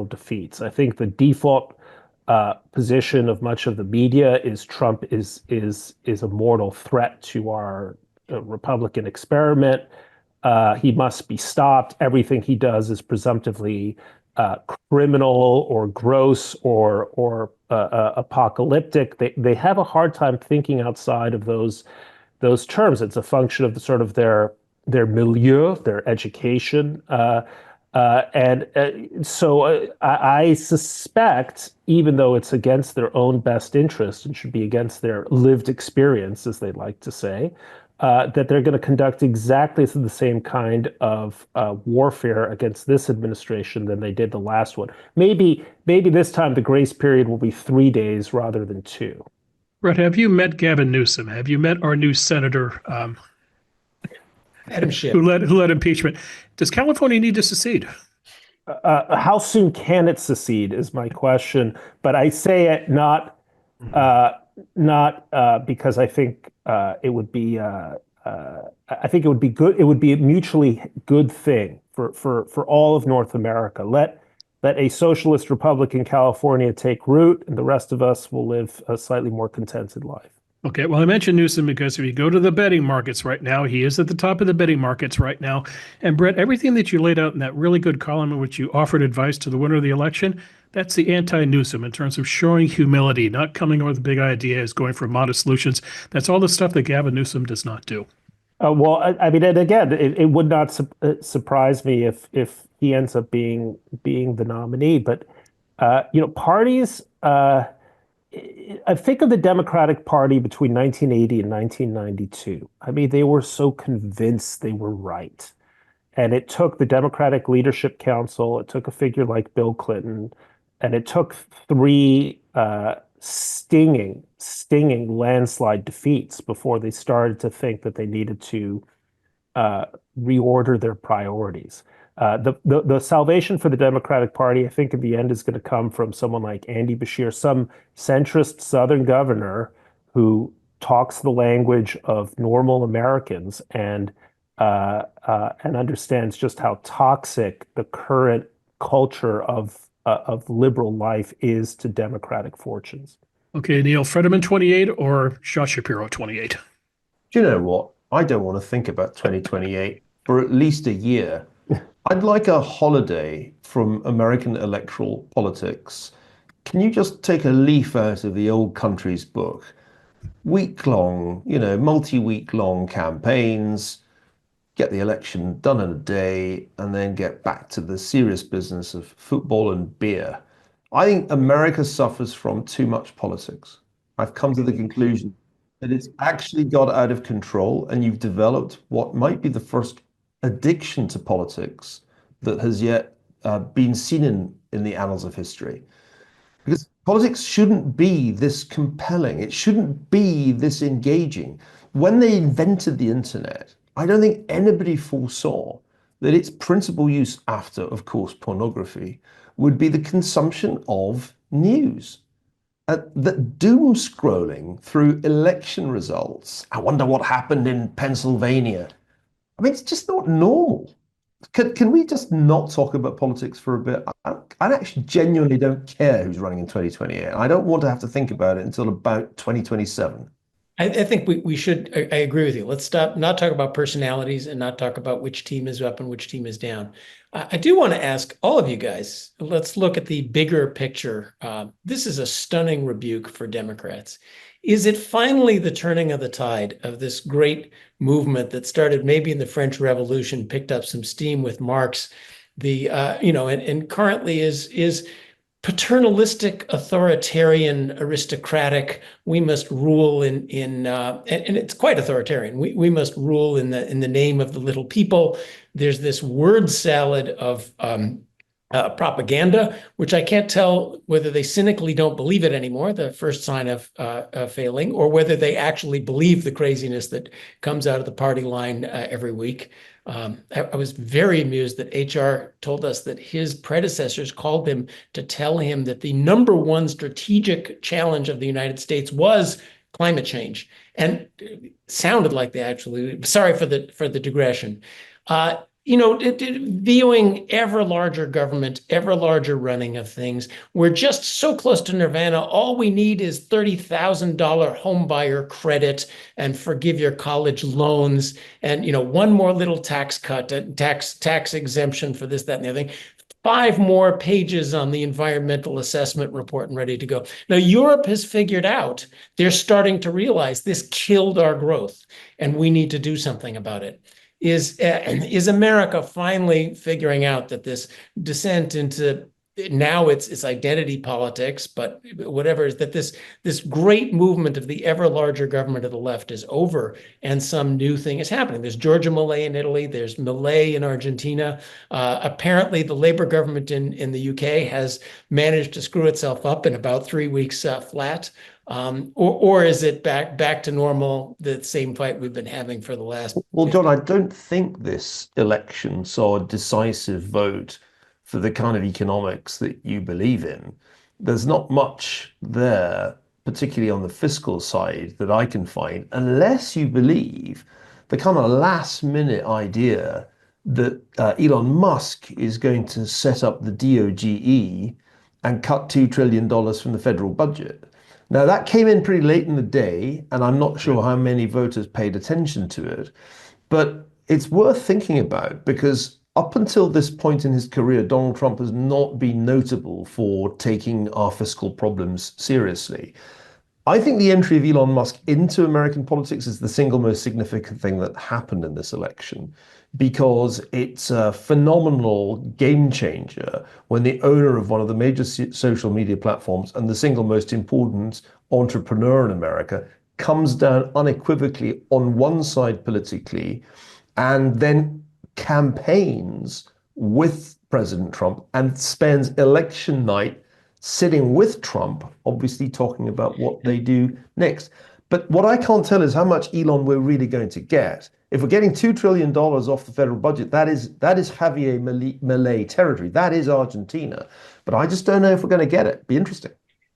defeats. I think the default position of much of the media is Trump is a mortal threat to our Republican experiment. He must be stopped. Everything he does is presumptively criminal or gross or apocalyptic. They have a hard time thinking outside of those terms. It's a function of their milieu, their education. So I suspect, even though it's against their own best interest and should be against their lived experience, as they like to say, that they're going to conduct exactly the same kind of warfare against this administration than they did the last one. Maybe this time the grace period will be 3 days rather than 2. Brett, have you met Gavin Newsom? Have you met our new senator Adam Schiff. who led impeachment? Does California need to secede? How soon can it secede is my question, but I say it not because I think it would be I think it would be good. It would be a mutually good thing for all of North America. Let a socialist republic in California take root, and the rest of us will live a slightly more contented life. Okay, well, I mentioned Newsom because if you go to the betting markets right now, he is at the top of the betting markets right now. And Brett, everything that you laid out in that really good column in which you offered advice to the winner of the election, that's the anti-Newsom in terms of showing humility, not coming up with big ideas, going for modest solutions. That's all the stuff that Gavin Newsom does not do. Well, I mean, and again, it would not surprise me if he ends up being the nominee. But parties. I think of the Democratic Party between 1980 and 1992. I mean, they were so convinced they were right. And it took the Democratic Leadership Council, it took a figure like Bill Clinton, and it took 3 stinging landslide defeats before they started to think that they needed to reorder their priorities. The salvation for the Democratic Party, I think, in the end, is going to come from someone like Andy Beshear, some centrist Southern governor who talks the language of normal Americans and understands just how toxic the current culture of liberal life is to democratic fortunes. Okay, Neil, Fetterman 28 or Josh Shapiro 28? Do you know what? I don't want to think about 2028 for at least a year. I'd like a holiday from American electoral politics. Can you just take a leaf out of the old country's book? Week-long, multi-week-long campaigns, get the election done in a day, and then get back to the serious business of football and beer. I think America suffers from too much politics. I've come to the conclusion that it's actually got out of control, and you've developed what might be the first addiction to politics that has yet been seen in the annals of history. Because politics shouldn't be this compelling. It shouldn't be this engaging. When they invented the internet, I don't think anybody foresaw that its principal use after, of course, pornography, would be the consumption of news. That doom scrolling through election results. I wonder what happened in Pennsylvania. I mean, it's just not normal. Can we just not talk about politics for a bit? I actually genuinely don't care who's running in 2028. I don't want to have to think about it until about 2027. I think we should. I agree with you. Let's not talk about personalities and not talk about which team is up and which team is down. I do want to ask all of you guys, let's look at the bigger picture. This is a stunning rebuke for Democrats. Is it finally the turning of the tide of this great movement that started maybe in the French Revolution, picked up some steam with Marx, and currently is paternalistic, authoritarian, aristocratic? We must rule and it's quite authoritarian. We must rule in the name of the little people. There's this word salad of propaganda, which I can't tell whether they cynically don't believe it anymore, the first sign of failing, or whether they actually believe the craziness that comes out of the party line every week. I was very amused that HR told us that his predecessors called him to tell him that the number one strategic challenge of the United States was climate change. And it sounded like they actually, sorry for the digression. Viewing ever larger government, ever larger running of things. We're just so close to nirvana. All we need is $30,000 home buyer credit and forgive your college loans. And, one more little tax cut, tax exemption for this, that, and the other thing. 5 more pages on the environmental assessment report and ready to go. Now, Europe has figured out, they're starting to realize this killed our growth and we need to do something about it. Is America finally figuring out that this descent into now it's identity politics, but whatever, is that this great movement of the ever larger government of the left is over, and some new thing is happening. There's Giorgia Milei in Italy. There's Milei in Argentina. Apparently, the Labour government in the UK has managed to screw itself up in about 3 weeks flat. Or is it back to normal, the same fight we've been having for the last? Well, John, I don't think this election saw a decisive vote for the kind of economics that you believe in. There's not much there, particularly on the fiscal side, that I can find, unless you believe the kind of last minute idea that Elon Musk is going to set up the DOGE and cut $2 trillion from the federal budget. Now, that came in pretty late in the day, and I'm not sure how many voters paid attention to it, but it's worth thinking about, because up until this point in his career, Donald Trump has not been notable for taking our fiscal problems seriously. I think the entry of Elon Musk into American politics is the single most significant thing that happened in this election, because it's a phenomenal game changer when the owner of one of the major social media platforms and the single most important entrepreneur in America comes down unequivocally on one side politically and then campaigns with President Trump and spends election night sitting with Trump, obviously talking about what they do next. But what I can't tell is how much Elon we're really going to get. If we're getting $2 trillion off the federal budget, that is Javier Milei territory. That is Argentina. But I just don't know if we're going to get it. Be interesting.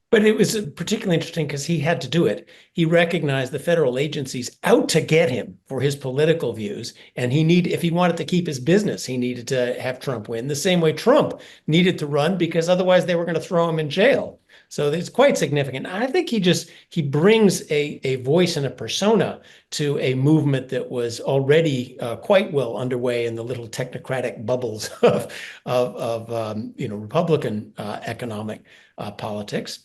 But it was particularly interesting because he had to do it. He recognized the federal agencies out to get him for his political views. And if he wanted to keep his business, he needed to have Trump win, the same way Trump needed to run, because otherwise they were going to throw him in jail. So it's quite significant. I think he brings a voice and a persona to a movement that was already quite well underway in the little technocratic bubbles of Republican economic politics.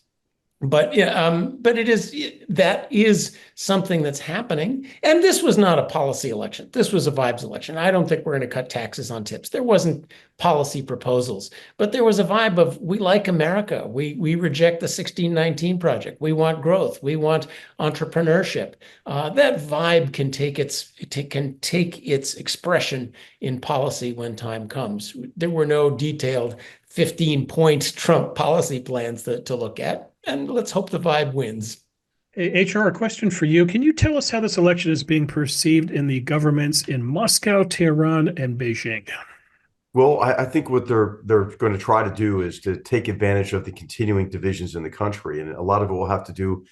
But that is something that's happening. And this was not a policy election. This was a vibes election. I don't think we're going to cut taxes on tips. There wasn't policy proposals, but there was a vibe of, we like America. We reject the 1619 project. We want growth. We want entrepreneurship. That vibe can take its expression in policy when time comes. There were no detailed 15-point Trump policy plans to look at. And let's hope the vibe wins. HR, a question for you. Can you tell us how this election is being perceived in the governments in Moscow, Tehran, and Beijing? Well, I think what they're going to try to do is to take advantage of the continuing divisions in the country, and a lot of it will have to do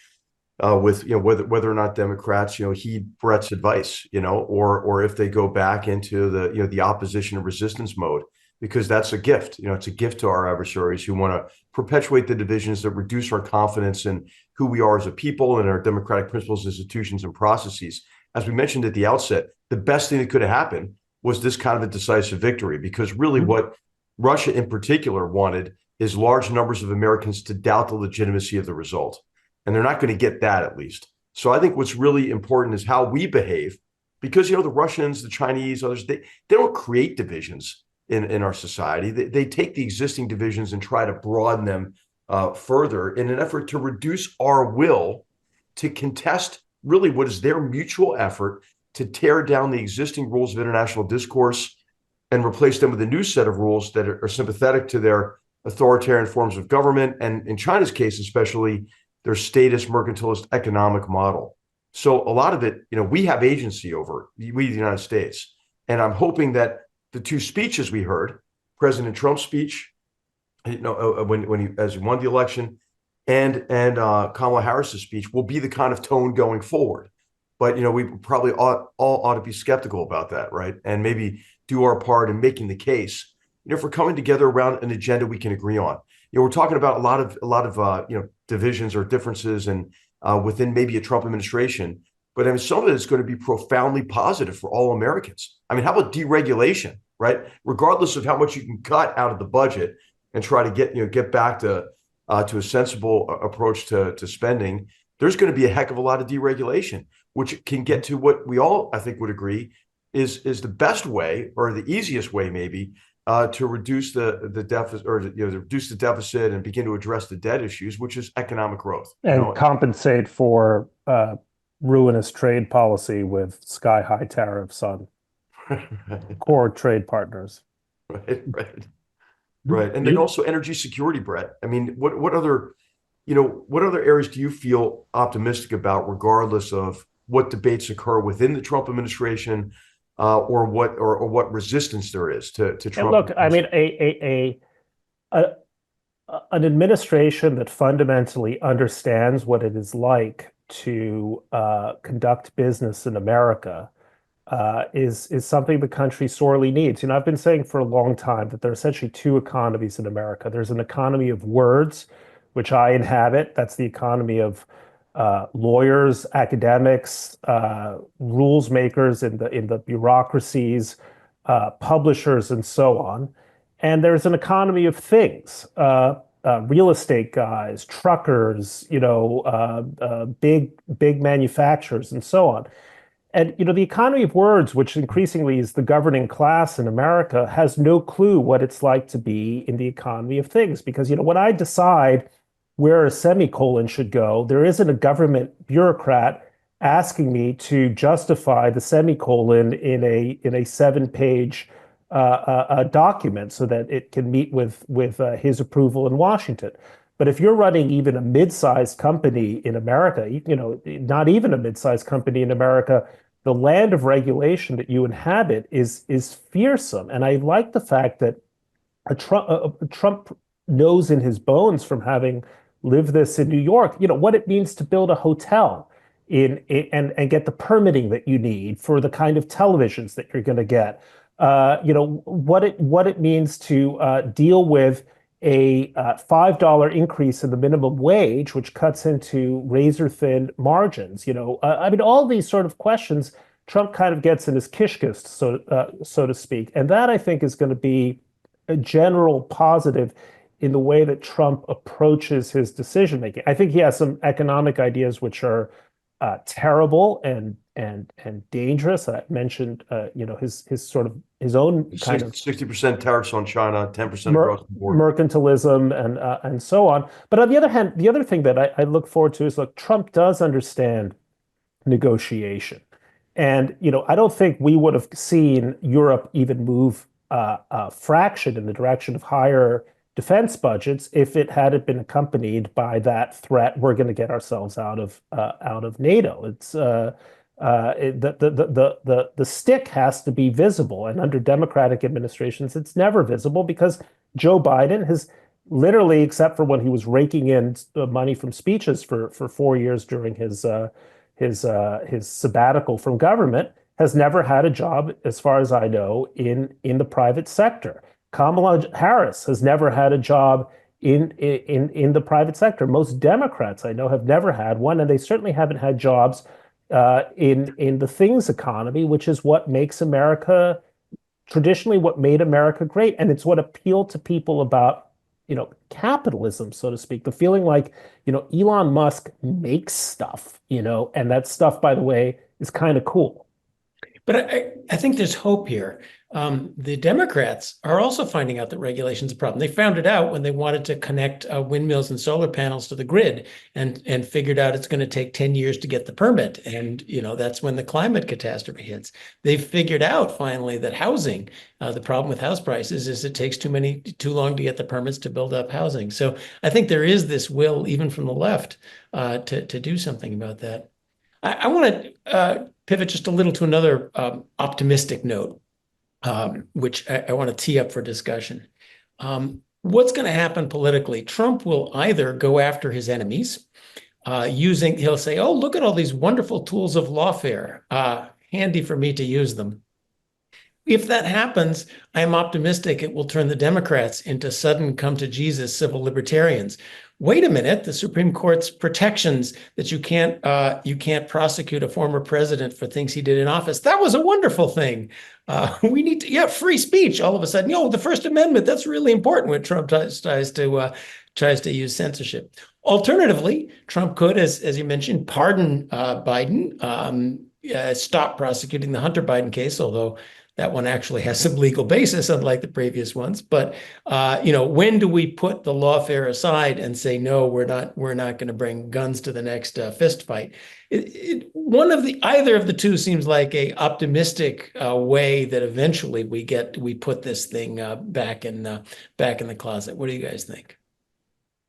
with whether or not Democrats heed Bret's advice, or if they go back into the opposition and resistance mode, because that's a gift. It's a gift to our adversaries who want to perpetuate the divisions that reduce our confidence in who we are as a people and our democratic principles, institutions, and processes. As we mentioned at the outset, the best thing that could have happened was this kind of a decisive victory, because really what Russia in particular wanted is large numbers of Americans to doubt the legitimacy of the result. And they're not going to get that, at least. So I think what's really important is how we behave, because, the Russians, the Chinese, others, they don't create divisions in our society. They take the existing divisions and try to broaden them further in an effort to reduce our will to contest really what is their mutual effort to tear down the existing rules of international discourse and replace them with a new set of rules that are sympathetic to their authoritarian forms of government, and in China's case, especially their statist mercantilist economic model. So a lot of it, we have agency over, we, the United States. And I'm hoping that the two speeches we heard, President Trump's speech, when he won the election, and Kamala Harris's speech will be the kind of tone going forward. But we probably all ought to be skeptical about that, right? And maybe do our part in making the case. If we're coming together around an agenda we can agree on. We're talking about a lot of divisions or differences and within maybe a Trump administration. But I mean, some of it is going to be profoundly positive for all Americans. I mean, how about deregulation, right? Regardless of how much you can cut out of the budget and try to get back to a sensible approach to spending, there's going to be a heck of a lot of deregulation, which can get to what we all, I think, would agree is the best way, or the easiest way maybe, to reduce the deficit, or to reduce the deficit and begin to address the debt issues, which is economic growth. And compensate for ruinous trade policy with sky-high tariffs on core trade partners. Right. And then also energy security, Brett. I mean, what other areas do you feel optimistic about, regardless of what debates occur within the Trump administration, or what resistance there is to Trump? And look, I mean, an administration that fundamentally understands what it is like to conduct business in America is something the country sorely needs. I've been saying for a long time that there are essentially two economies in America. There's an economy of words, which I inhabit. That's the economy of lawyers, academics, rules makers in the bureaucracies, publishers, and so on. And there's an economy of things, real estate guys, truckers, big manufacturers, and so on. And the economy of words, which increasingly is the governing class in America, has no clue what it's like to be in the economy of things. Because when I decide where a semicolon should go, there isn't a government bureaucrat asking me to justify the semicolon in a 7-page document so that it can meet with his approval in Washington. But if you're running even a mid-sized company in America, not even a mid-sized company in America, the land of regulation that you inhabit is fearsome. And I like the fact that Trump knows in his bones, from having lived this in New York, what it means to build a hotel and get the permitting that you need for the kind of televisions that you're going to get. What it means to deal with a $5 increase in the minimum wage, which cuts into razor-thin margins. I mean, all these sort of questions, Trump kind of gets in his kishkist, so to speak. And that, I think, is going to be a general positive in the way that Trump approaches his decision-making. I think he has some economic ideas which are terrible and dangerous. I mentioned, his sort of his own kind of 60% tariffs on China, 10% across the board, mercantilism, and so on. But on the other hand, the other thing that I look forward to is, look, Trump does understand negotiation, and I don't think we would have seen Europe even move a fraction in the direction of higher defense budgets if it hadn't been accompanied by that threat: we're going to get ourselves out of NATO. It's the stick has to be visible, and under Democratic administrations, it's never visible, because Joe Biden has literally, except for when he was raking in money from speeches for 4 years during his sabbatical from government, has never had a job, as far as I know, in the private sector. Kamala Harris has never had a job in the private sector. Most Democrats I know have never had one, and they certainly haven't had jobs in the things economy, which is what makes America, traditionally what made America great. And it's what appealed to people about, capitalism, so to speak. The feeling like, Elon Musk makes stuff, and that stuff, by the way, is kind of cool. But I think there's hope here. The Democrats are also finding out that regulation is a problem. They found it out when they wanted to connect windmills and solar panels to the grid, and figured out it's going to take 10 years to get the permit. And, that's when the climate catastrophe hits. They've figured out finally that housing, the problem with house prices is it takes too long to get the permits to build up housing. So I think there is this will, even from the left, to do something about that. I want to pivot just a little to another optimistic note, which I want to tee up for discussion. What's going to happen politically? Trump will either go after his enemies, he'll say, oh, look at all these wonderful tools of lawfare, handy for me to use them. If that happens, I am optimistic it will turn the Democrats into sudden come-to-Jesus civil libertarians. Wait a minute, the Supreme Court's protections that you can't prosecute a former president for things he did in office, that was a wonderful thing. We need to, free speech. All of a sudden, the First Amendment, that's really important when Trump tries to use censorship. Alternatively, Trump could, as you mentioned, pardon Biden, stop prosecuting the Hunter Biden case, although That one actually has some legal basis, unlike the previous ones. But when do we put the lawfare aside and say, no, we're not going to bring guns to the next fist fight? Either of the two seems like a optimistic way that eventually we put this thing back in the closet. What do you guys think?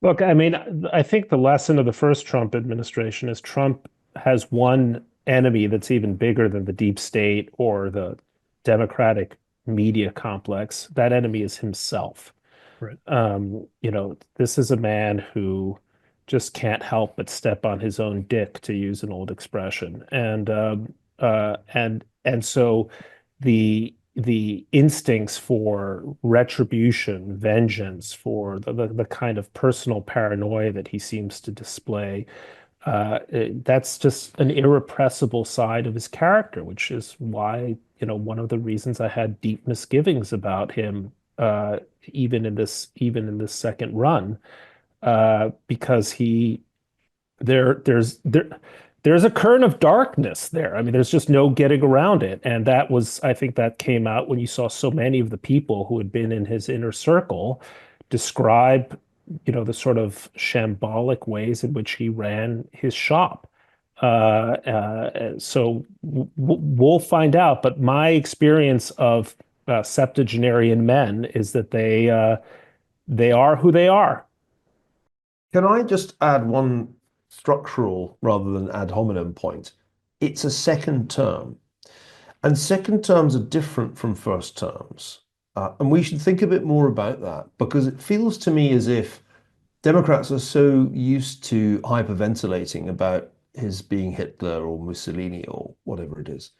Look, I mean, I think the lesson of the first Trump administration is Trump has one enemy that's even bigger than the deep state or the Democratic media complex. That enemy is himself. Right. This is a man who just can't help but step on his own dick, to use an old expression. And so the instincts for retribution, vengeance, for the kind of personal paranoia that he seems to display, that's just an irrepressible side of his character, which is why, one of the reasons I had deep misgivings about him, even in this second run, because there's a current of darkness there. I mean, there's just no getting around it. And I think that came out when you saw so many of the people who had been in his inner circle describe, the sort of shambolic ways in which he ran his shop. So we'll find out. But my experience of septuagenarian men is that they are who they are. Can I just add one structural rather than ad hominem point? It's a second term, and second terms are different from first terms. And we should think a bit more about that, because it feels to me as if Democrats are so used to hyperventilating about his being Hitler or Mussolini or whatever it is,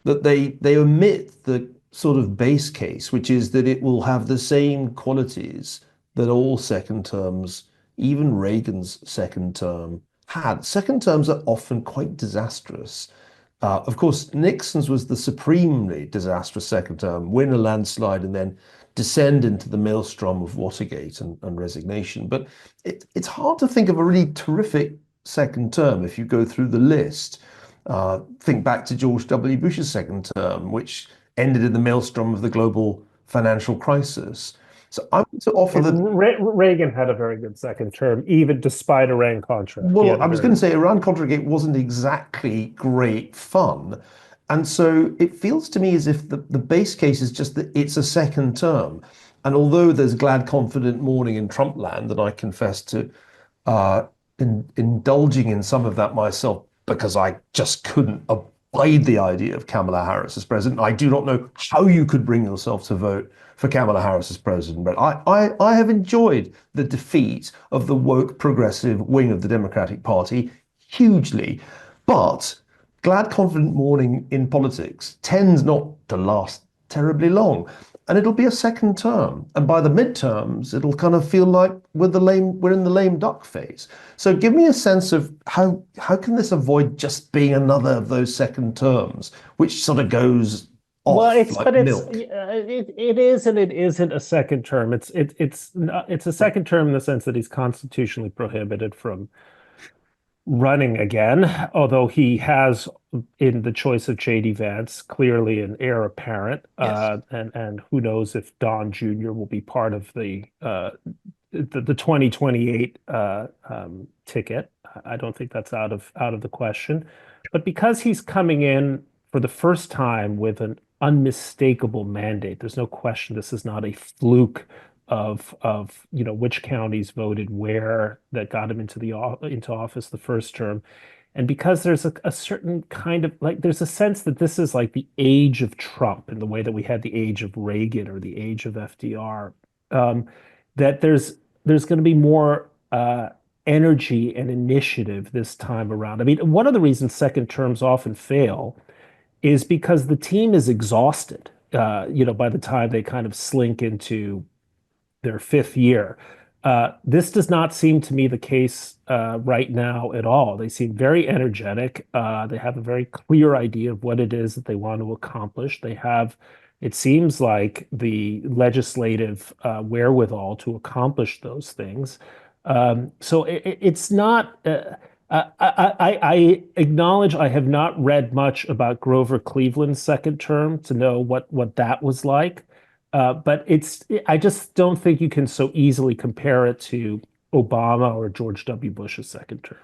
that they omit the sort of base case, which is that it will have the same qualities that all second terms, even Reagan's second term, had. Second terms are often quite disastrous. Of course, Nixon's was the supremely disastrous second term, win a landslide and then descend into the maelstrom of Watergate and resignation. But it's hard to think of a really terrific second term if you go through the list. Think back to George W. Bush's second term, which ended in the maelstrom of the global financial crisis. So I'm going to offer that Reagan had a very good second term, even despite Iran-Contra. Well, I was going to say Iran-Contra wasn't exactly great fun. And so it feels to me as if the base case is just that it's a second term. And although there's glad, confident morning in Trump land, and I confess to indulging in some of that myself because I just couldn't abide the idea of Kamala Harris as president. I do not know how you could bring yourself to vote for Kamala Harris as president, but I have enjoyed the defeat of the woke progressive wing of the Democratic Party hugely. But glad, confident morning in politics tends not to last terribly long. And it'll be a second term. And by the midterms, it'll kind of feel like we're in the lame duck phase. So give me a sense of how can this avoid just being another of those second terms, which sort of goes off like milk? It is and it isn't a second term. It's a second term in the sense that he's constitutionally prohibited from running again, although he has, in the choice of J.D. Vance, clearly an heir apparent. Yes. And who knows if Don Jr. will be part of the 2028 ticket. I don't think that's out of the question. But because he's coming in for the first time with an unmistakable mandate, there's no question this is not a fluke of which counties voted where that got him into office the first term. And because there's a certain kind of there's a sense that this is like the age of Trump in the way that we had the age of Reagan or the age of FDR, that there's going to be more energy and initiative this time around. I mean, one of the reasons second terms often fail is because the team is exhausted, by the time they kind of slink into their fifth year. This does not seem to me the case right now at all. They seem very energetic. They have a very clear idea of what it is that they want to accomplish. They have, it seems like, the legislative wherewithal to accomplish those things. So it's not, I acknowledge I have not read much about Grover Cleveland's second term to know what that was like. But I just don't think you can so easily compare it to Obama or George W. Bush's second term.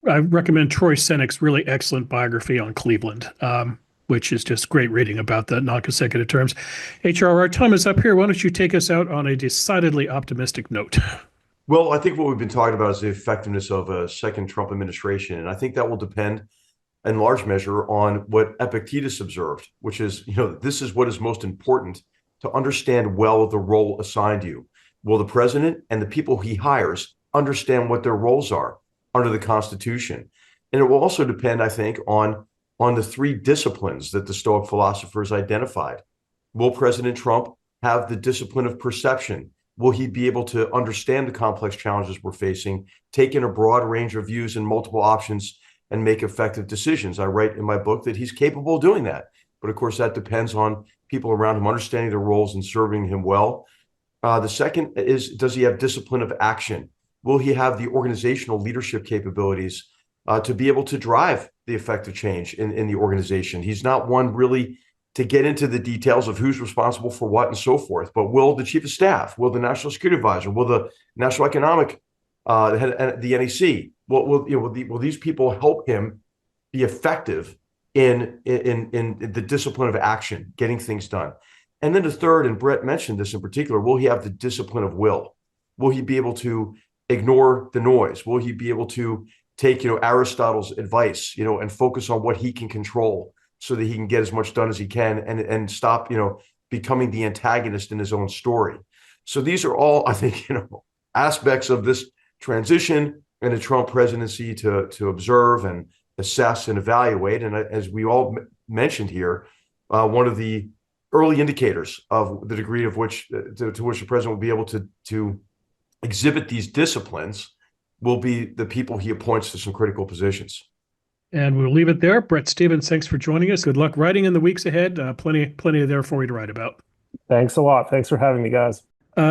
I recommend Troy Seneck's really excellent biography on Cleveland, which is just great reading about the non-consecutive terms. HR, our time is up here. Why don't you take us out on a decidedly optimistic note? Well, I think what we've been talking about is the effectiveness of a second Trump administration. And I think that will depend in large measure on what Epictetus observed, which is, this is what is most important to understand well the role assigned you. Will the president and the people he hires understand what their roles are under the Constitution? And it will also depend, I think, on the three disciplines that the Stoic philosophers identified. Will President Trump have the discipline of perception? Will he be able to understand the complex challenges we're facing, take in a broad range of views and multiple options, and make effective decisions? I write in my book that he's capable of doing that. But of course, that depends on people around him understanding their roles and serving him well. The second is, does he have discipline of action? Will he have the organizational leadership capabilities to be able to drive the effective change in the organization? He's not one really to get into the details of who's responsible for what and so forth. But will the chief of staff, will the national security advisor, will the national economic, the NEC, will these people help him be effective in the discipline of action, getting things done? And then the third, and Bret mentioned this in particular, will he have the discipline of will? Will he be able to ignore the noise? Will he be able to take, Aristotle's advice, and focus on what he can control, so that he can get as much done as he can and stop, becoming the antagonist in his own story? So these are all, I think, aspects of this transition in the Trump presidency to observe and assess and evaluate. And as we all mentioned here, one of the early indicators of the degree of which to which the president will be able to exhibit these disciplines will be the people he appoints to some critical positions. And we'll leave it there. Bret Stephens, thanks for joining us. Good luck writing in the weeks ahead. Plenty there for you to write about. Thanks a lot. Thanks for having me, guys.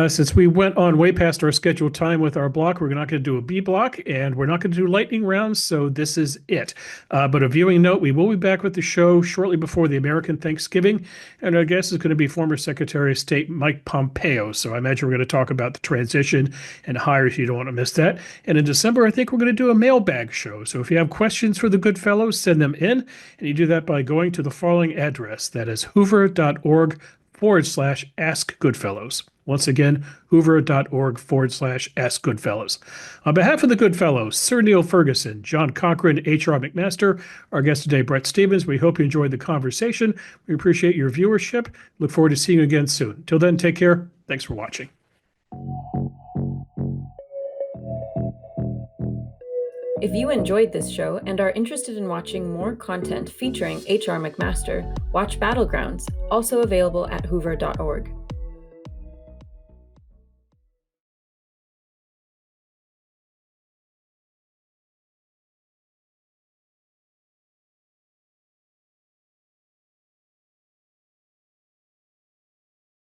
Since we went on way past our scheduled time with our block, we're not going to do a B block, and we're not going to do lightning rounds, so this is it. But a viewing note, we will be back with the show shortly before the American Thanksgiving, and our guest is going to be former Secretary of State Mike Pompeo. So I imagine we're going to talk about the transition and hires. You don't want to miss that. And in December, I think we're going to do a mailbag show. So if you have questions for the GoodFellows, send them in, and you do that by going to the following address. That is hoover.org/Ask Goodfellows. Once again, hoover.org/Ask Goodfellows. On behalf of the Goodfellows, Sir Niall Ferguson, John Cochrane, H.R. McMaster, our guest today, Bret Stephens, we hope you enjoyed the conversation. We appreciate your viewership. Look forward to seeing you again soon. Till then, take care. Thanks for watching. If you enjoyed this show and are interested in watching more content featuring H.R. McMaster, watch Battlegrounds, also available at hoover.org.